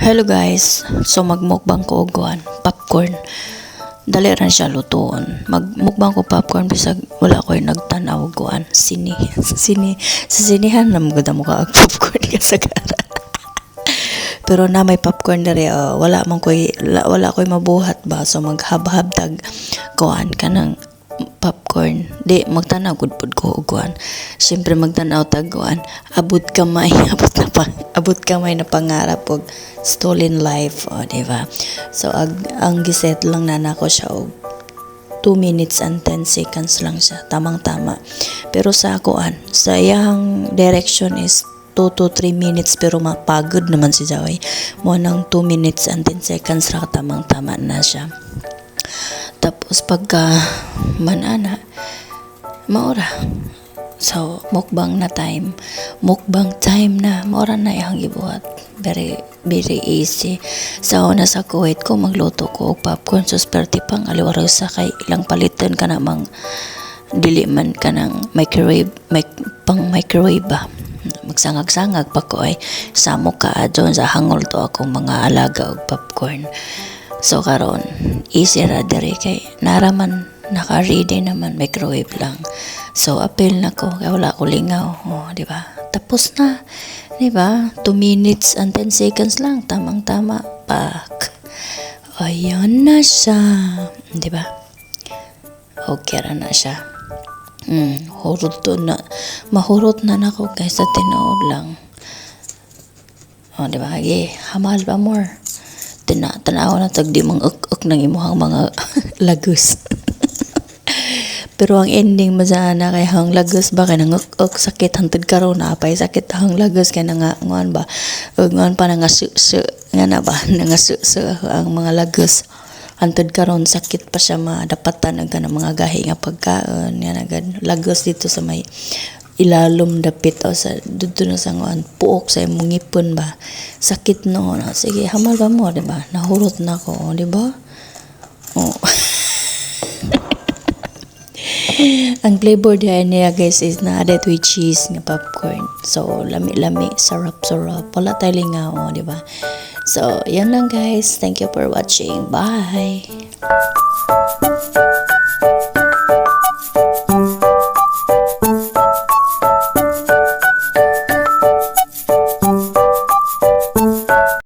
Hello guys, so magmukbang ko og kuan, popcorn. Dali ra siya lutuon. Magmukbang ko popcorn bisag wala ko'y nagtanaw og kuan, sini. Sa sinihan na magud mo ka og popcorn ka sa gara. Pero na may popcorn dere, wala ko'y mabuhat ba, so maghab-hab tag kuan kanang popcorn. Di magtanaw gud pud ko og kuan. Syempre magtanaw tag kuan, abot kamay na pangarap og stolen life, di ba? So ang giset lang na nako siya og 2 minutes and 10 seconds lang siya, tamang-tama. Pero sa kuan, sa iyang direction is 2 to 3 minutes, pero mapagod naman si Joey. Mo nang 2 minutes and 10 seconds ra, tamang-tama na siya. Tapos pagka manana maura, so mukbang time na maura na iyang gibuhat. Very easy. Sa una sa Kuwait ko magluto ko og popcorn, so swerte pang aliwaraw sa kay ilang palitan ka namang dili man ka ng microwave ba, magsangag-sangag pa ko ay samo ka adyon sa hangol to akong mga alaga og popcorn. So karon easy ra diri kay naraman naka-ready naman, microwave lang. So apil na ko kay wala ko lingaw, di ba? Tapos na, di ba? 2 minutes and 10 seconds lang, tamang-tama. Pak. Ayan na siya, di ba? Okay ra na siya. Mahurot na nako guys sa tinuod lang. Di ba? Hamal pa more. Tanaw na tag di mang uk ng imuhang mga lagus. Pero ang ending masana kay hang lagus ba kay nanguk sakit hantod karon na apay sakit hang lagus kay nga ngon ba ngon pa nga su nga na ba nga su ang mga lagus hantod karon sakit pa siya madapatan ang kanang mga gahi nga pagkaon nga nagad lagus dito sa may ilalom dapit o sa dudto na sa ngon puok sa imong ngipon ba sakit no. Sige hamal ba mo, di ba? Nahurot na ko, di ba? Ang flavor niya guys is na added with cheese nga popcorn. So lami-lami, sarap. Wala tayo lingaw, di ba? So yan lang guys. Thank you for watching. Bye.